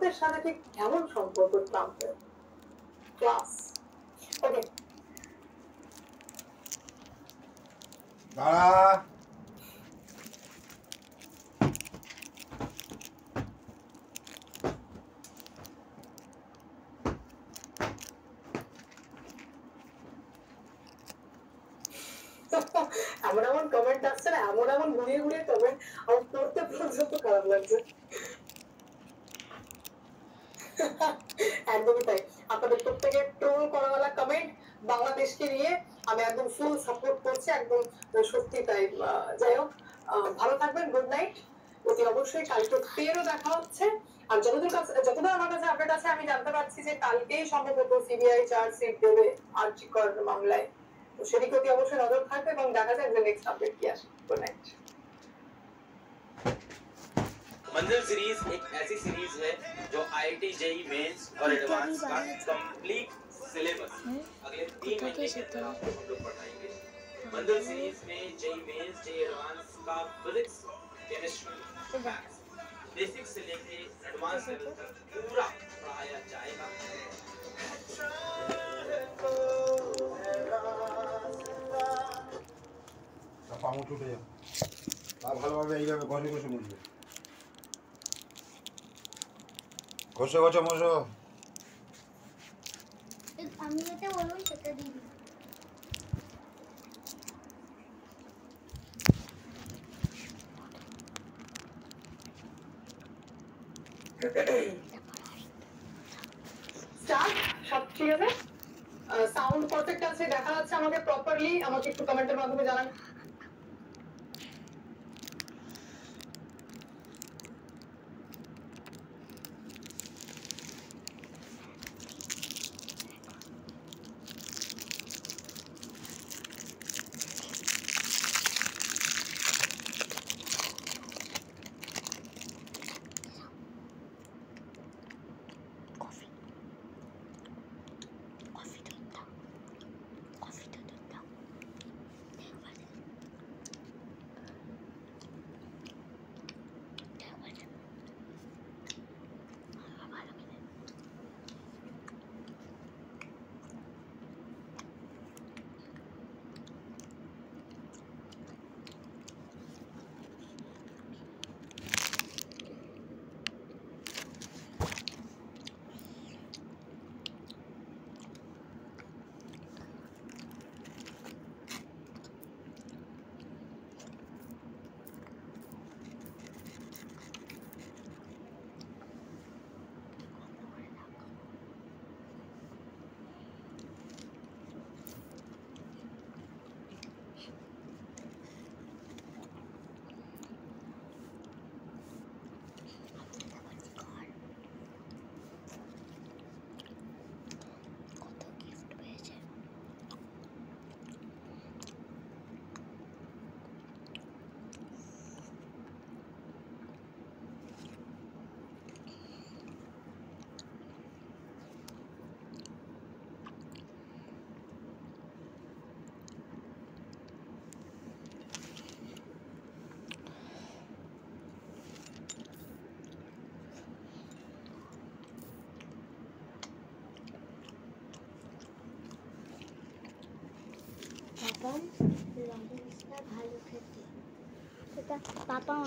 ভারতের সাথে ঠিক কেমন সম্পর্ক ট্রাম্পের? ক্লাস। ওকে, দাঁড়া। এমন এমন কমেন্ট আসছে না, এমন এমন ঘুরিয়ে ঘুরিয়ে কমেন্ট, আমার পড়তে পর্যন্ত খারাপ লাগছে। একদমই তাই, আপনাদের প্রত্যেকের ট্রোল করাওয়ালা কমেন্ট বাংলাদেশকে নিয়ে আমি একদম ফুল সাপোর্ট করছি, একদম সত্যি তাই। যাই হোক, ভালো থাকবেন, গুড নাইট। অতি অবশ্যই কালকে ফেরও দেখা হচ্ছে। আর যতদূর আমার কাছে আপডেট আছে, আমি জানতে পারছি যে কালকেই সম্ভবত সিবিআই চার্জশিট দেবে আরজিকর মামলায়। তো সেদিকে অতি অবশ্যই নজর থাকবে এবং দেখা যাক যে নেক্সট আপডেট কি আসে। Good night. मंजिल सीरीज एक ऐसी सीरीज है जो आईआईटी जेई मेंस और एडवांस का कंप्लीट सिलेबस अगले 3 महीने के अंदर आपको हम लोग पढ़ाएंगे। मंजिल सीरीज में जेई मेंस जेई एडवांस का फिजिक्स केमिस्ट्री मैथ्स बेसिक से लेके एडवांस लेवल तक पूरा पढ़ाया जाएगा। পামু ছুটে যাবে, তা ভালোভাবে এইভাবে ঘষে ঘষে মুছবে। ঘষে ঘষে মশো। আমি যেটা বলবো সেটা দিবি। স্টার্ট, সব ঠিক আছে, সাউন্ড পারফেক্ট আছে, দেখা যাচ্ছে আমাকে প্রপারলি? আমাকে একটু কমেন্টের মাধ্যমে জানান।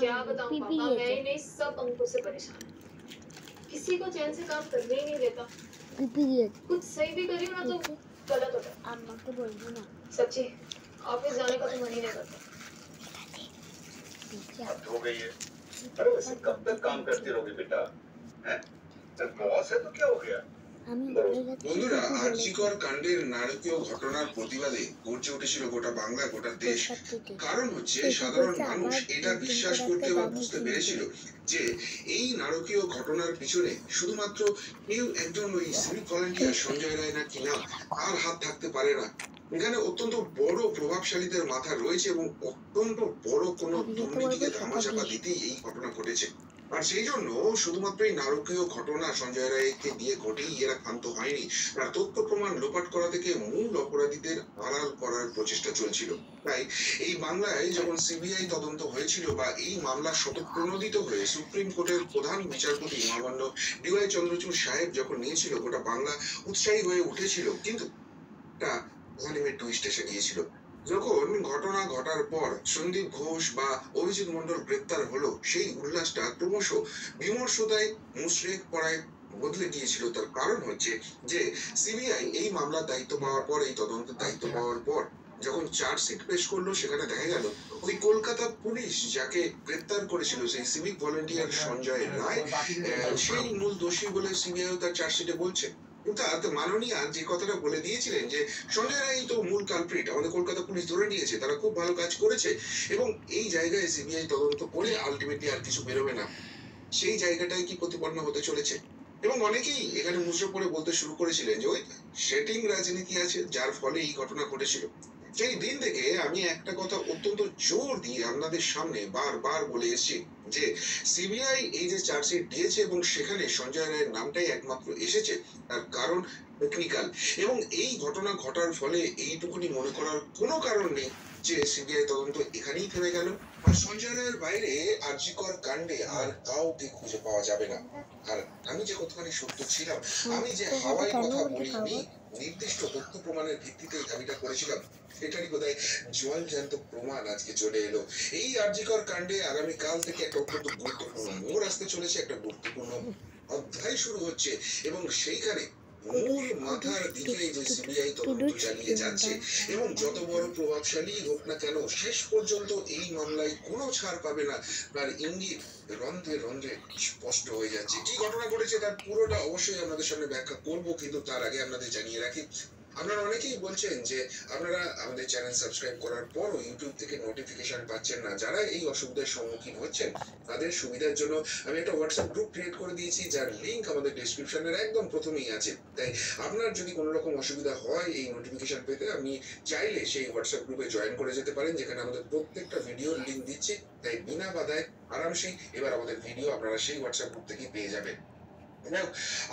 क्या बताऊं पापा, मैं ही नहीं, सब अंकों से परेशान। किसी को चैन से काम करने ही नहीं देता। कुछ सही भी करी ना तो गलत होता है। अम्मा को बोल दो ना। सच्ची, ऑफिस जाने का तो मन ही नहीं करता। हद हो गई है। अरे वैसे कब तक काम करती रहोगी बेटा? हैं? बॉस है तो क्या हो गया? বন্ধুরা, আরজিকর কাণ্ডের নারকীয় ঘটনার প্রতিবাদে গর্জে উঠেছিল গোটা বাংলা, গোটা দেশ। কারণ হচ্ছে সাধারণ মানুষ এটা বিশ্বাস করতে বা বুঝতে পেরেছিল যে এই নারকীয় ঘটনার পিছনে শুধুমাত্র কেউ একজন ওই সিভিক ভলান্টিয়ার সঞ্জয় রায় না কিনা আর হাত থাকতে পারে না। এখানে অত্যন্ত বড় প্রভাবশালীদের মাথা রয়েছে এবং অত্যন্ত বড় কোনো দুর্নীতিকে ধামাচাপা দিতেই এই ঘটনা ঘটেছে। আর সেই জন্য শুধুমাত্র এই নারকীয় ঘটনা সঞ্জয় রায়কে দিয়ে ঘটেই এরা ক্ষান্ত হয়নি, আর তথ্য প্রমাণ লোপাট করা থেকে মূল অপরাধীদের আড়াল করার প্রচেষ্টা চলছিল। তাই এই বাংলায় যখন সিবিআই তদন্ত হয়েছিল বা এই মামলা শতপ্রণোদিত হয়ে সুপ্রিম কোর্টের প্রধান বিচারপতি মহামান্য ডিওয়াই চন্দ্রচূড় সাহেব যখন নিয়েছিল, গোটা বাংলা উৎসাহী হয়ে উঠেছিল। কিন্তু একটা অনিমের টুইস্ট এসে গিয়েছিল। যখন ঘটনা ঘটার পর সন্দীপ ঘোষ বা অভিজিৎ মন্ডল গ্রেপ্তার হলো, সেই উল্লাসটা ক্রমশ বিমর্ষতায় মুশরেক পড়ায় বদলে গিয়েছিল। তার কারণ হচ্ছে যে সিবিআই এই মামলার দায়িত্ব পাওয়ার পর, এই তদন্তের দায়িত্ব পাওয়ার পর যখন চার্জশিট পেশ করলো, সেখানে দেখা গেল ওই কলকাতা পুলিশ যাকে গ্রেপ্তার করেছিল, সেই সিভিক ভলেন্টিয়ার সঞ্জয় রায়, সেই মূল দোষী বলে সিবিআই তার চার্জশিটে বলছে। অর্থাৎ মাননীয়া যে কথাটা বলে দিয়েছিলেন যে সঞ্জয় রায় তো মূল কালপ্রিট, আমাদের কলকাতা পুলিশ ধরে নিয়েছে, তারা খুব ভালো কাজ করেছে এবং এই জায়গায় সিবিআই তদন্ত করে আলটিমেটলি আর কিছু বেরোবে না, সেই জায়গাটাই কি প্রতিপন্ন হতে চলেছে। এবং অনেকেই এখানে মুদ্রা করে বলতে শুরু করেছিলেন যে ওই সেটিং রাজনীতি আছে, যার ফলে এই ঘটনা ঘটেছিল। সেই দিন থেকে আমি একটা কথা অত্যন্ত জোর দিয়ে আপনাদের সামনে বারবার বলে এসেছি যে সিবিআই এই যে চার্জশিট দিয়েছে এবং সেখানে সঞ্জয় রায়ের নামটাই একমাত্র এসেছে, তার কারণ টেকনিক্যাল। এবং এই ঘটনা ঘটার ফলে এইটুকুনি মনে করার কোনো কারণ নেই যে সিবিআই তদন্ত এখানেই থেমে গেল আর সঞ্জয় রায়ের বাইরে আরজিকর কাণ্ডে আর কাউকে খুঁজে পাওয়া যাবে না। আর আমি যে কতখানি সত্য ছিলাম, আমি যে হাওয়াই কথা বলিনি, নির্দিষ্ট তথ্য প্রমাণের ভিত্তিতে দাবিটা করেছিলাম, সেটারই বোধহয় জল জ্যান্ত প্রমাণ আজকে চলে এলো। এই আরজিকর কাণ্ডে আগামীকাল থেকে একটা অত্যন্ত গুরুত্বপূর্ণ মোড় আসতে চলেছে, একটা গুরুত্বপূর্ণ অধ্যায় শুরু হচ্ছে এবং সেইখানে মূল মাথার দিকে যে সিবিআই তদন্ত চালিয়ে যাচ্ছে এবং যত বড় প্রভাবশালী হোক না কেন, শেষ পর্যন্ত এই মামলায় কোনো ছাড় পাবে না, তার ইঙ্গিত রন্ধ্রে রন্ধ্রে স্পষ্ট হয়ে যাচ্ছে। কি ঘটনা ঘটেছে তার পুরোটা অবশ্যই আপনাদের সামনে ব্যাখ্যা করবো, কিন্তু তার আগে আপনাদের জানিয়ে রাখি, আপনারা অনেকেই বলছেন যে আপনারা আমাদের চ্যানেল সাবস্ক্রাইব করার পরও ইউটিউব থেকে নোটিফিকেশন পাচ্ছেন না। যারা এই অসুবিধার সম্মুখীন হচ্ছেন তাদের সুবিধার জন্য আমি একটা হোয়াটসঅ্যাপ গ্রুপ ক্রিয়েট করে দিয়েছি, যার লিঙ্ক আমাদের ডেসক্রিপশনের একদম প্রথমেই আছে। তাই আপনার যদি কোনো রকম অসুবিধা হয় এই নোটিফিকেশন পেতে, আপনি চাইলে সেই হোয়াটসঅ্যাপ গ্রুপে জয়েন করে যেতে পারেন, যেখানে আমাদের প্রত্যেকটা ভিডিওর লিঙ্ক দিচ্ছি। তাই বিনা বাধায় আরামসেই এবার আমাদের ভিডিও আপনারা সেই হোয়াটসঅ্যাপ গ্রুপ থেকে পেয়ে যাবেন।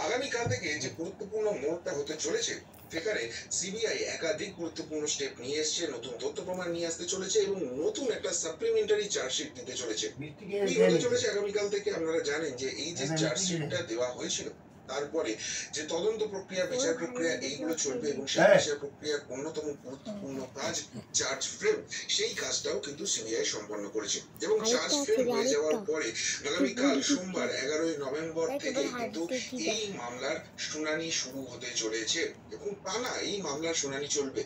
আগামীকাল থেকে যে গুরুত্বপূর্ণ মোড়টা হতে চলেছে, সেখানে সিবিআই একাধিক গুরুত্বপূর্ণ স্টেপ নিয়ে এসছে, নতুন তথ্য প্রমাণ নিয়ে আসতে চলেছে এবং নতুন একটা সাপ্লিমেন্টারি চার্জশিট দিতে চলেছে। কি হতে চলেছে আগামীকাল থেকে? আপনারা জানেন যে এই যে চার্জশিটটা দেওয়া হয়েছিল, তারপরে যে তদন্ত প্রক্রিয়া, বিচার প্রক্রিয়া, এইগুলো চলবে এবং সেই বিচার প্রক্রিয়ার অন্যতম গুরুত্বপূর্ণ কাজ চার্জ ফ্রেম, সেই কাজটাও কিন্তু সিবিআই সম্পন্ন করেছে এবং চার্জ ফ্রেম হয়ে যাওয়ার পরে আগামীকাল সোমবার 11ই নভেম্বর থেকে কিন্তু এই মামলার শুনানি শুরু হতে চলেছে এবং টানা এই মামলার শুনানি চলবে।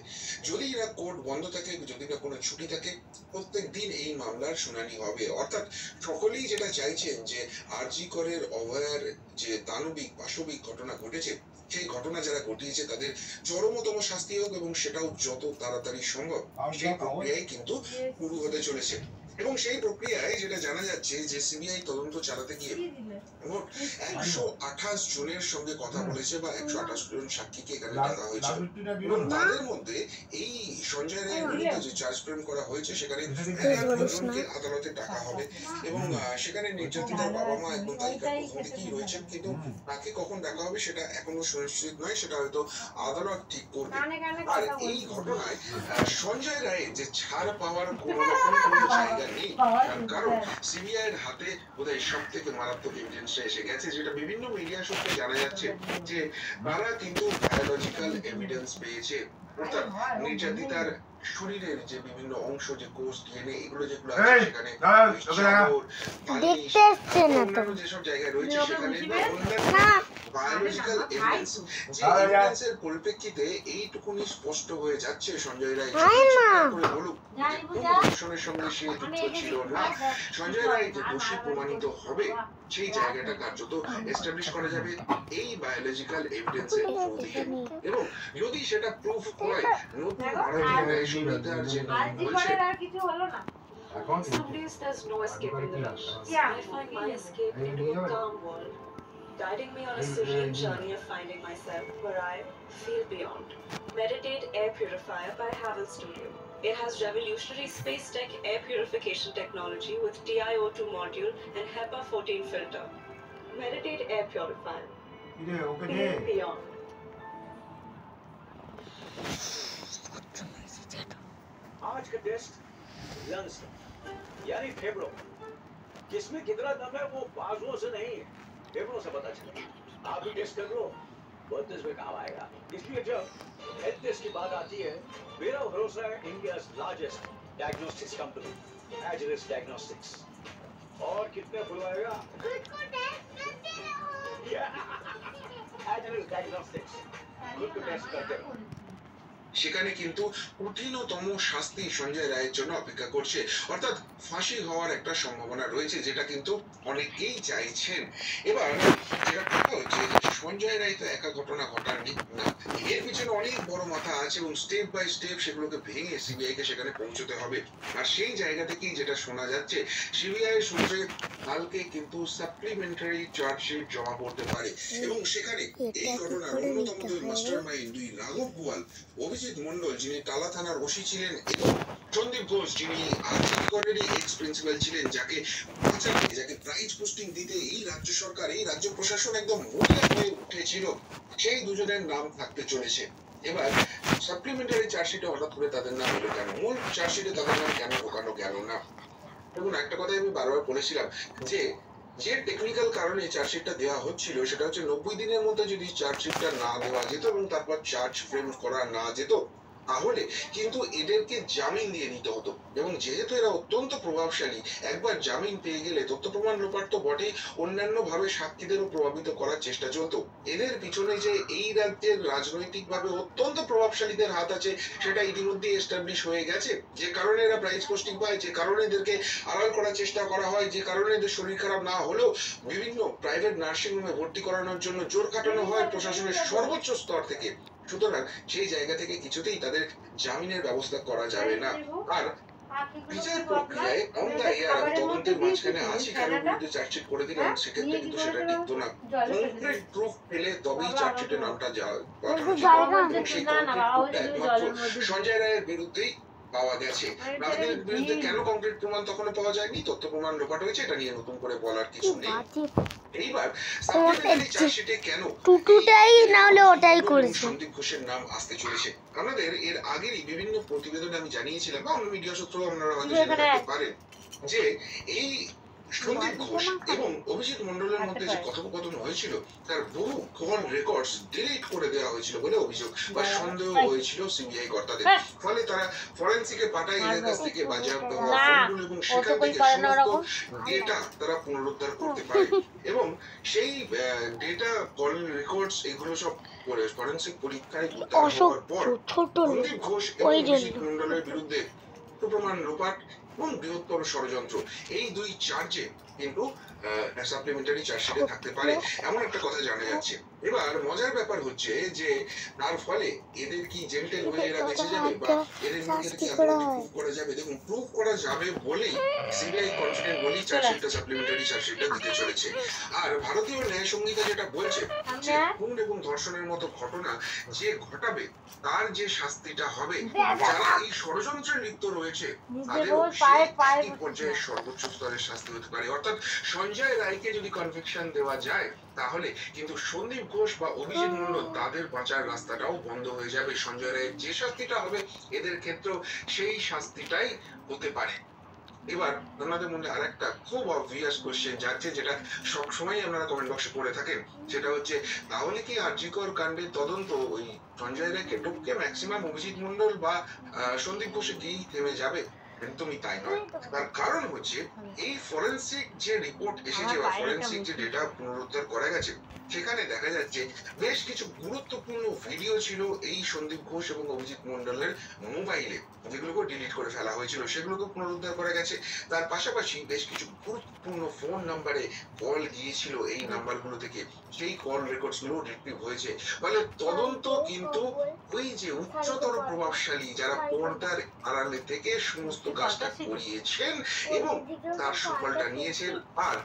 যদি না কোর্ট বন্ধ থাকে, যদি না কোনো ছুটি থাকে, প্রত্যেক দিন এই মামলার শুনানি হবে। অর্থাৎ সকলেই যেটা চাইছেন যে আরজি করের অভয়ার যে দানবিক পাশবিক ঘটনা ঘটেছে, সেই ঘটনা যারা ঘটিয়েছে তাদের চরমতম শাস্তি হোক এবং সেটাও যত তাড়াতাড়ি সম্ভব, সেই প্রক্রিয়ায় কিন্তু শুরু হতে চলেছে। এবং সেই প্রক্রিয়ায় যেটা জানা যাচ্ছে যে সিবিআই তদন্ত চালাতে গিয়ে মোট 128 জনের সঙ্গে কথা বলেছে বা 128 জন সাক্ষীকে এখানে ডাকা হয়েছে এবং তাদের মধ্যে এই সঞ্জয় রায়ের বিরুদ্ধে যে চার্জ ফ্রেম করা হয়েছে সেখানে 11 জনকে আদালতে ডাকা হবে এবং সেখানে নির্যাতিতার বাবা মা একদম তালিকার প্রথম দিকেই রয়েছেন, কিন্তু তাকে কখন ডাকা হবে সেটা এখনো সুনিশ্চিত নয়, সেটা হয়তো আদালত ঠিক করবে। আর এই ঘটনায় সঞ্জয় রায়ের যে ছাড় পাওয়ার কোনো রকম কোনো জায়গা নেই, কারণ সিবিআই এর হাতে বোধহয় সব থেকে মারাত্মক এভিডেন্সটা এসে গেছে, যেটা বিভিন্ন মিডিয়া সূত্রে জানা যাচ্ছে যে তারা কিন্তু বায়োলজিক্যাল এভিডেন্স পেয়েছে। অর্থাৎ নির্যাতিতার শরীরের যে বিভিন্ন অংশ, যে কোষ, ডিএনএ, এগুলো যেগুলো আছে সেখানে অন্যান্য যেসব জায়গায় রয়েছে সেখানে বায়োলজিক্যাল এভিডেন্স, যে এভিডেন্সের পরিপ্রেক্ষিতে এইটুকুনি স্পষ্ট হয়ে যাচ্ছে সঞ্জয় রায় করে বলুক যে কোন ধর্ষণের সঙ্গে সে যুক্ত ছিল না, সঞ্জয় রায় যে দোষী প্রমাণিত হবে সেই জায়গাটা কার্যত এস্টাবলিশ করা যাবে এই বায়োলজিক্যাল এভিডেন্সের থ্রু দিয়ে। এবং যদি সেটা প্রুফ হয়, নতুন ভারতীয় সুবিধার যে নাম বলছে, Some days there's no escaping the rush. I find my escape into a calm world, guiding me on a serene journey of finding myself where I feel beyond. Meditate Air Purifier by Havel Studio. It has revolutionary space tech air purification technology with TiO2 module and HEPA 14 filter. Meditate air purifier. কিরে ওকে দে Feel beyond. आज का test lungs का यानी फेफड़ों का। किसमें कितना दम है वो बाजुओं से नहीं है, फेफड़ों से पता चले। आप भी टेस्ट कर लो, बहुत इसमें काम आएगा। इसलिए जब हेल्थ टेस्ट की बात आती है, मेरा भरोसा है India's largest diagnostics company, Agilus Diagnostics। और कितने खुलवाएगा? Agilus Diagnostics, खुद को टेस्ट करते रहो। সেখানে কিন্তু কঠিনতম শাস্তি সঞ্জয় রায়ের জন্য অপেক্ষা করছে, অর্থাৎ ফাঁসি হওয়ার একটা সম্ভাবনা রয়েছে, যেটা কিন্তু অনেকেই চাইছেন। এবার যেটা কথা হচ্ছে সঞ্জয় রায় তো একা ঘটনা ঘটাননি না, এর পিছনে অনেক বড় মাথা আছে এবং স্টেপ বাই স্টেপ সেগুলোকে ভেঙে সিবিআই কে সেখানে পৌঁছতে হবে। আর সেই জায়গা থেকেই যেটা শোনা যাচ্ছে সিবিআই সূত্রে কালকে কিন্তু সাপ্লিমেন্টারি চার্জশিট জমা করতে পারে এবং সেখানে এই ঘটনার অন্যতম দুই মাস্টার মাইন্ড, দুই রাঘব গোয়াল, অভিজিৎ মন্ডল যিনি টালা থানার ওসি ছিলেন এবং সন্দীপ ঘোষ যিনি আরজিকরেরই এক্স প্রিন্সিপাল ছিলেন, যাকে বাঁচাতে, যাকে প্রাইজ পোস্টিং দিতে এই রাজ্য সরকার, এই রাজ্য প্রশাসন একদম মরিয়া হয়ে উঠেছিল, সেই দুজনের নাম থাকতে চলেছে। এবার সাপ্লিমেন্টারি চার্জশিটে হঠাৎ করে তাদের নাম এলো কেন, মূল চার্জশিটে তাদের নাম কেন ঢোকানো গেল না? দেখুন, একটা কথাই আমি বারবার বলেছিলাম যে যে টেকনিক্যাল কারণে চার্জশিটটা দেওয়া হচ্ছিল সেটা হচ্ছে 90 দিনের মধ্যে যদি চার্জশিটটা না দেওয়া যেত এবং তারপর চার্জ ফ্রেম করা না যেত তাহলে কিন্তু এদেরকে জামিন দিয়ে নিতে হতো, এবং যেহেতু এরা অত্যন্ত প্রভাবশালী, একবার জামিন পেয়ে গেলে তথ্য প্রমাণ লোপাট তো বটেই, অন্যান্য ভাবে সাক্ষীদেরও প্রভাবিত করার চেষ্টা চলতো। এদের পিছনে যে এই রাজ্যের রাজনৈতিক ভাবে অত্যন্ত প্রভাবশালীদের হাত আছে সেটা ইতিমধ্যে এস্টাবলিশ হয়ে গেছে, যে কারণে এরা প্রাইজ পোস্টিং পায়, যে কারণে এদেরকে আড়াল করার চেষ্টা করা হয়, যে কারণে এদের শরীর খারাপ না হলেও বিভিন্ন প্রাইভেট নার্সিং হোমে ভর্তি করানোর জন্য জোর খাটানো হয় প্রশাসনের সর্বোচ্চ স্তর থেকে। সুতরাং সেই জায়গা থেকে কিছুতেই তাদের জামিনের ব্যবস্থা করা যাবে না। আর বিচার প্রক্রিয়ায় অন দ্য এয়ার তদন্তের মাঝখানে আছি কারোর বিরুদ্ধে চার্জশিট করে দিলাম, সেক্ষেত্রে কিন্তু সেটা টিকতো না। কংক্রিট প্রুফ পেলে তবেই চার্জশিটের নামটা পাঠানো যেত। সেই কংক্রিট প্রুফটা একমাত্র সঞ্জয় রায়ের বিরুদ্ধেই পাওয়া গেছে। বাকিদের বিরুদ্ধে কেন কংক্রিট প্রমাণ তখনও পাওয়া যায়নি, তথ্য প্রমাণ লোপাট হয়েছে, এটা নিয়ে নতুন করে বলার কিছু নেই। এইবার সাপ্লিমেন্টারি চার্জশিটে কেন টুটুটাই না হলে ওটাই করেছে সন্দীপ ঘোষের নাম আসতে চলেছে? আমাদের এর আগেরই বিভিন্ন প্রতিবেদনে আমি জানিয়েছিলাম, বা অন্য মিডিয়া সূত্র আপনারা হয়তো জেনে থাকতে পারেন, যে এই সন্দীপ ঘোষ এবং অভিজিৎ মন্ডলের মধ্যে যে কথোপকথন হয়েছিল তার বহু কল রেকর্ডস ডিলিট করে দেওয়া হয়েছিল বলে অভিযোগ বা সন্দেহ হয়েছিল সিবিআই কর্তাদের। ফলে তারা ফরেন্সিকে পাঠায়, এদের কাছ থেকে বাজেয়াপ্ত হওয়া ফোনগুলো এবং সেখান থেকে সমস্ত ডেটা তারা পুনরুদ্ধার করতে পারে এবং সেই ডেটা, কল রেকর্ডস এগুলো সব ফরেন্সিক পরীক্ষায় উদ্ধার হওয়ার পর সন্দীপ ঘোষ এবং অভিজিৎ মন্ডলের বিরুদ্ধে প্রমাণ লোপাট এবং বৃহত্তর ষড়যন্ত্র, এই দুই চার্জে কিন্তু সাপ্লিমেন্টারি চার্জশিটে থাকতে পারে এমন একটা কথা জানা যাচ্ছে। এবার মজার ব্যাপার হচ্ছে যে তার ফলে এদের কি জেন্টেল হয়ে এরা বেঁচে যাবে বা এদের মধ্যে কি প্রুফ করা যাবে? দেখুন, প্রুফ করা যাবে বলেই সিবিআই কনফিডেন্ট বলেই চার্জশিটটা সাপ্লিমেন্টারি চার্জশিটটা দিতে চলেছে। আর ভারতীয় ন্যায় সংহিতা যেটা বলছে যে খুন এবং ধর্ষণের মতো ঘটনা যে ঘটাবে তার যে শাস্তিটা হবে, যারা এই ষড়যন্ত্রে লিপ্ত রয়েছে তাদেরও সেই পর্যায়ে সর্বোচ্চ স্তরের শাস্তি হতে পারে। অর্থাৎ সঞ্জয় রায়কে যদি কনভিকশন দেওয়া যায় তাহলে কিন্তু সন্দীপ ঘোষ বা অভিজিৎ মন্ডল তাদের বাঁচার রাস্তাটাও বন্ধ হয়ে যাবে। সঞ্জয় রায়ের যে শাস্তিটা হবে এদের ক্ষেত্রেও সেই শাস্তিটাই হতে পারে। এবার আপনাদের মধ্যে আরেকটা খুব অবভিয়াস কোশ্চেন যাচ্ছে, যেটা সবসময় আপনারা কমেন্ট বক্সে পড়ে থাকেন, সেটা হচ্ছে তাহলে কি আরজিকর কাণ্ডের তদন্ত ওই সঞ্জয় রায়কে টপকে ম্যাক্সিমাম অভিজিৎ মন্ডল বা সন্দীপ ঘোষে গিয়েই থেমে যাবে? একদমই তাই নয়। তার কারণ হচ্ছে এই ফরেন্সিক যে রিপোর্ট এসেছে বা ফরেন্সিক যে ডেটা পুনরুদ্ধার করা গেছে সেখানে দেখা যাচ্ছে বেশ কিছু গুরুত্বপূর্ণ ভিডিও ছিল এই সন্দীপ ঘোষ এবং অভিজিৎ মন্ডলের মোবাইলে, যেগুলোকে ডিলিট করে ফেলা হয়েছিল, সেগুলোকে পুনরুদ্ধার করা গেছে। তার পাশাপাশি বেশ কিছু গুরুত্বপূর্ণ ফোন নাম্বারে কল গিয়েছিল এই নাম্বারগুলো থেকে, সেই কল রেকর্ডস গুলো রিট্রিভ হয়েছে। ফলে তদন্ত কিন্তু ওই যে উচ্চতর প্রভাবশালী যারা পর্দার আড়ালে থেকে সমস্ত কাজটা করিয়েছেন এবং তার সুফলটা নিয়েছেন। আর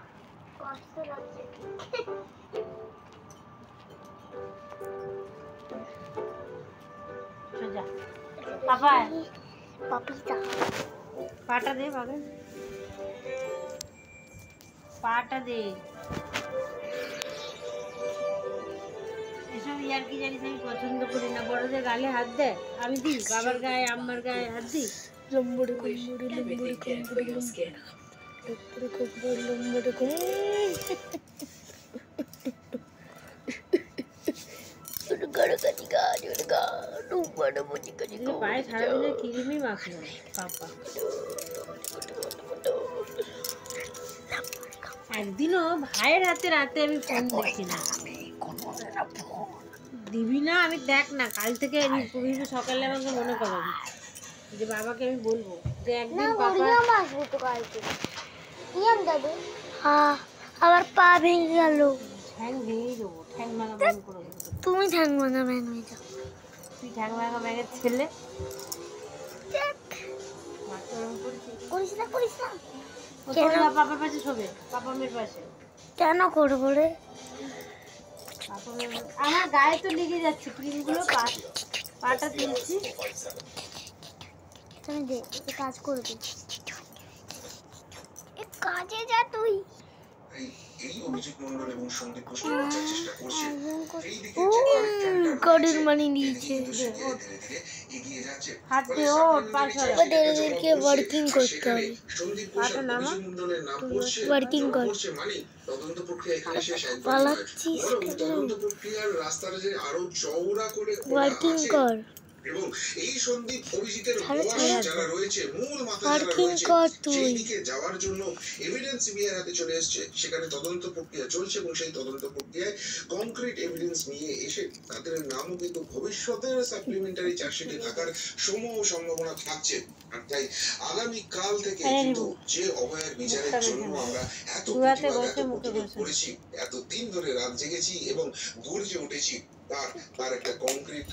পাপিতা পাটা দে বাবা, পাটা দে। এসব ইয়ার কি জানিস আমি পছন্দ করি না। বড়দের গালে হাত দেয়, আমি দিই বাবার গায়ে আম্মার গায়ে হাত দিই। লম্বড়ে কুম্বড়ে লম্বড়ে কুম্বড়ে লম্বড়ে কুম্বড়ে লম্বড়ে পায়ে সারাদিনে ক্রিমই মাখলো পাপা। একদিনও ভাইয়ের হাতে রাতে আমি ফোন দেখছি না, দিবি না আমি দেখ না, কাল থেকে সকালে আমাকে মনে করাবি যে বাবাকে আমি বলবো যে একদিন পাপা আসবো তো কালকে। হ্যাঁ আবার পা ভেঙে গেল। ঠ্যাং ভেঙে দেবো, ঠ্যাং ভাঙা ব্যাং করে দেবো। তুমি ঠ্যাং ভাঙা ব্যাং হয়ে যাও। তুই ঠ্যাং ভাঙা ব্যাঙের ছেলে। পাপার পাশে শোবে, পাপা মেয়ের পাশে। কেন করবো রে? আমার গায়ে তো লেগে যাচ্ছে ক্রিমগুলো, পাটা তুলছি। তুমি দে, কাজ করবি, কাজে যা তুই। এই অভিজিৎ মন্ডল এবং সন্দীপ ঘোষকে বাঁচার চেষ্টা করছে। এইদিকে গাড়ির মানি নিয়েছে, এগিয়ে যাচ্ছে। হাতে ও পাশে ওদেরকে ওয়ার্কিং করতে হবে। সন্দীপ ঘোষ আর অভিজিৎ মন্ডলের নাম পড়ছে, ওয়ার্কিং কর। মানে তদন্ত প্রক্রিয়া এখানে শেষ একদম নয়। পালাচ্ছিস বরং তদন্ত প্রক্রিয়ার রাস্তাটা যে আরো চওড়া করে ওয়ার্কিং কর। এবং এই সন্দীপ অভিজিতের যারা রয়েছে, মূল মাথা যারা ওয়ার্কিং রয়েছে, কর তুই। সেই দিকে যাওয়ার জন্য এভিডেন্স সিবিআই হাতে চলে এসেছে। সেখানে তদন্ত প্রক্রিয়া চলছে এবং সেই তদন্ত প্রক্রিয়ায় কংক্রিট এভিডেন্স নিয়ে এসে তাদের নামও কিন্তু ভবিষ্যতের সাপ্লিমেন্টারি চার্জশিটে থাকার সম্ভাবনা থাকছে। আর তাই আগামী কাল থেকে কিন্তু যে অভয়ের বিচারের জন্য আমরা এত প্রতিবাদ করেছি, এত দিন ধরে রাত জেগেছি এবং গর্জে উঠেছি, তার একটা কংক্রিট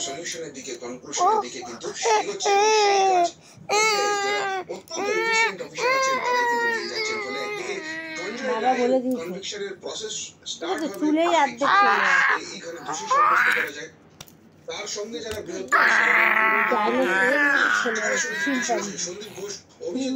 সলিউশনের দিকে, কনক্লুশনের দিকে কিন্তু এগোচ্ছে। অত্যন্ত এফিশিয়েন্ট অফিসার আছেন, তারাই কিন্তু নিয়ে যাচ্ছেন। ফলে একদিকে কনভিকশনের প্রসেস স্টার্ট হবে, এইখানে দোষী সাব্যস্ত করা যায়। তার সঙ্গে যারা বৃহত্তর সন্দীপ ঘোষ, অভিজিৎ